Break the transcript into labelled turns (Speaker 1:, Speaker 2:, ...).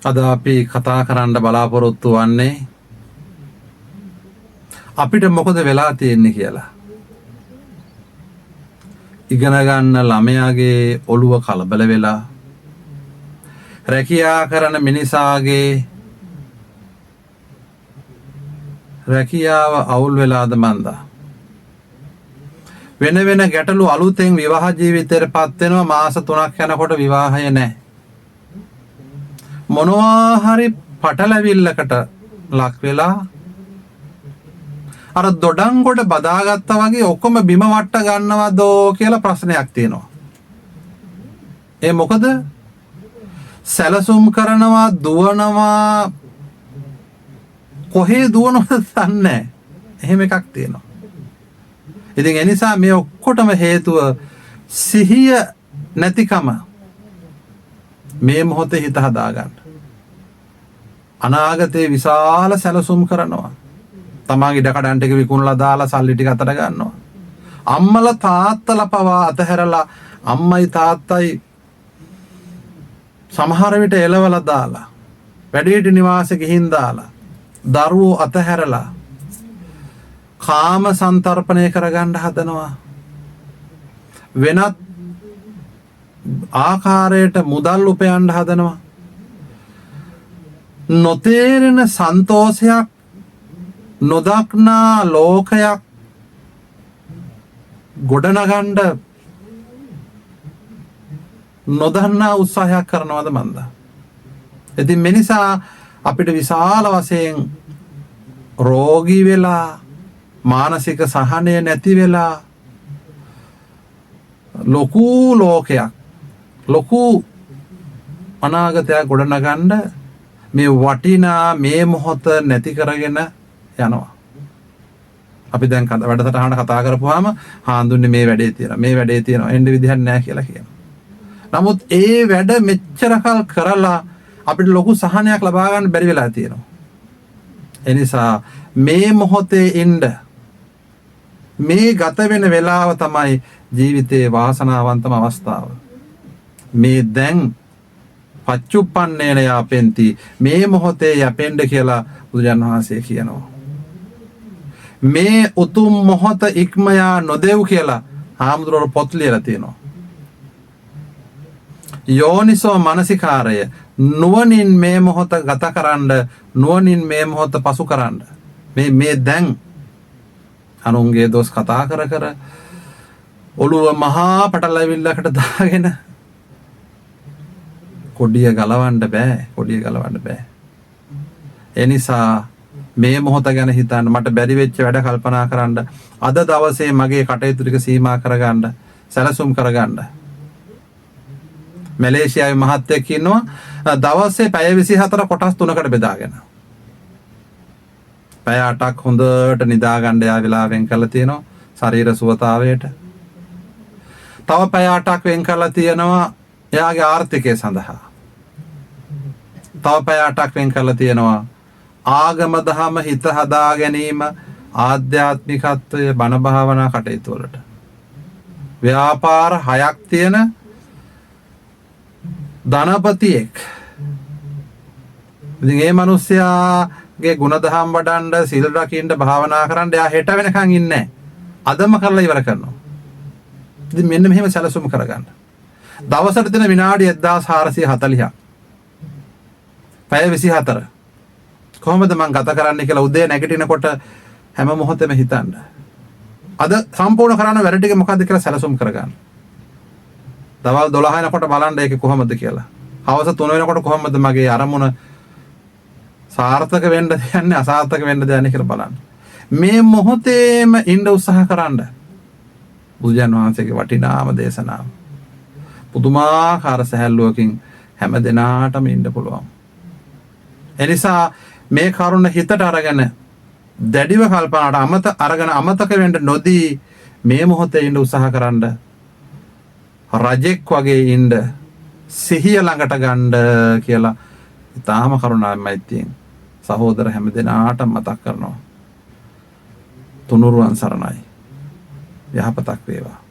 Speaker 1: අද අපි කතා කරන්න බලාපොරොත්තු වන්නේ අපිට මොකද වෙලා තියෙන්නේ කියලා. ඉගෙන ගන්න ළමයාගේ ඔළුව කලබල වෙලා, රැකියා කරන මිනිසාගේ රැකියාව අවුල් වෙලාද මන්දා. වෙන වෙන ගැටලු අලුතෙන් විවාහ ජීවිතයට පත් වෙනවා. මාස 3ක් යනකොට විවාහය නැහැ. මොනවා හරි පටලැවිල්ලකට ලක් වෙලා අර දොඩංගොඩ බදාගත්තා වගේ ඔක්කොම බිම වට්ට ගන්නවදෝ කියලා ප්‍රශ්නයක් තියෙනවා. ඒ මොකද? සැලසුම් කරනවා, දුවනවා, කොහේ දුවනවද දන්නේ නැහැ. එහෙම එකක් තියෙනවා. ඉතින් ඒ නිසා මේ ඔක්කොටම හේතුව සිහිය නැතිකම. මේ මොහොතේ හිත හදාගන්න. අනාගතේ විශාල සැලසුම් කරනවා. තමාගේ ඉඩකඩම් ටික විකුණලා දාලා සල්ලි ටික අතට ගන්නවා. අම්මලා තාත්තලා පවා අතහැරලා අම්මයි තාත්තයි සමහර විට එලවලා දාලා වැඩිහිටි නිවාසෙ ගිහින් දාලා දරුවෝ අතහැරලා කාම සංතරපණය කරගන්න හදනවා. වෙනත් ආකාරයට මුදල් උපයන්න හදනවා. නොතේරෙන සන්තෝෂයක්, නොදක්නා ලෝකයක් ගොඩනගන්න නොදන්නා උත්සාහයක් කරනවද මන්ද? ඉතින් මේ නිසා අපිට විශාල වශයෙන් රෝගී වෙලා, මානසික සහනය නැති වෙලා, ලොකු ලෝකයක්, ලොකු අනාගතයක් ගොඩනගන්න මේ වටිනා මේ මොහොත නැති කරගෙන යනවා. අපි දැන් වැඩසටහන කතා කරපුවාම හාඳුන්නේ මේ වැඩේ තියෙනවා, මේ වැඩේ තියෙනවා, එන්න විදිහක් නැහැ කියලා කියනවා. නමුත් ඒ වැඩ මෙච්චර කල් කරලා අපිට ලොකු සහනයක් ලබා ගන්න බැරි වෙලා තියෙනවා. ඒ නිසා මේ මොහොතේ ඉන්න, මේ ගත වෙන වෙලාව තමයි ජීවිතයේ වාසනාවන්තම අවස්ථාව. මේ දැන් පච්චුප්පන්නේන යාපෙන්ති, මේ මොහොතේ යැපෙන්න කියලා බුදුරජාණන් වහන්සේ කියනවා. මේ උතුම් මොහොත ඉක්මයා නොදෙව් කියලා හාමුදුරුවෝ පොත් ලියලා තියෙනවා. යෝනිසෝ මනසිකාරය, නුවණින් මේ මොහොත ගත කරන්න, නුවණින් මේ මොහොත පසු කරන්න. මේ දැන් අනුන්ගේ දොස් කතා කර කර ඔළුව මහා පටලැවිල්ලකට දාගෙන කොඩිය ගලවන්න බෑ. ඒ නිසා මේ මොහොත ගැන හිතන්න. මට බැරි වෙච්ච වැඩ කල්පනා කරන්න. අද දවසේ මගේ කටයුතු ටික සීමා කරගන්න, සැලසුම් කරගන්න. මැලේසියාවේ මහත්තයෙක් ඉන්නවා දවසේ පැය 24 කොටස් 3කට බෙදාගෙන. පැය 8ක් හොඳට නිදා ගන්න යා වෙලා වෙන් කරලා තියෙනවා ශරීර සුවතාවයට. තව පැය 8ක් වෙන් කරලා තියෙනවා එයාගේ ආර්ථිකය සඳහා. තව පැය 8ක් වෙන් කරලා තියෙනවා ආගම දහම හිත හදා ගැනීම, ආධ්‍යාත්මිකත්වය, බණ භාවනා කටයුතු වලට. ව්‍යාපාර 6ක් තියෙන ධනපතියෙක්. ඉතින් මේ මිනිස්යාගේ ගුණධම් වඩන්න, සීල රකින්න, භාවනා කරන්න එයා හෙට වෙනකන් ඉන්නේ නැහැ. අදම කරලා ඉවර කරනවා. ඉතින් මෙන්න මෙහෙම සැලසුම් කරගන්න. දවසට දෙන විනාඩි 1440ක්. පැය 24. කොහොමද මං ගත කරන්නේ කියලා උදේ නැගිටිනකොට හැම මොහොතෙම හිතන්න. අද සම්පූර්ණ කරන්න වැඩ ටික මොකද්ද කියලා සැලසුම් කරගන්න. දවල් 12 වෙනකොට බලන්න ඒක කොහොමද කියලා. හවස 3 වෙනකොට කොහොමද මගේ අරමුණ සාර්ථක වෙන්න දෙන්නේ, අසාර්ථක වෙන්න දෙන්නේ කියලා බලන්න. මේ මොහොතේම ඉන්න උත්සාහ කරන්න. බුදුන් වහන්සේගේ වටිනාම දේශනාව. පුදුමාකාර සහැල්ලුවකින් හැම දිනාටම ඉන්න පුළුවන්. එනිසා මේ කරුණ හිතට අරගෙන දැඩිව කල්පනාට අමතක වෙන්න නොදී මේ මොහොතේ ඉන්න උත්සාහ කරන්න. රජෙක් වගේ ඉන්න, සිහිය ළඟට ගන්න කියලා ඉතාම කරුණාවෙන්මයි සහෝදර හැම දිනාටම මතක් කරනවා. තුනුරුවන් සරණයි. යහපතක් වේවා.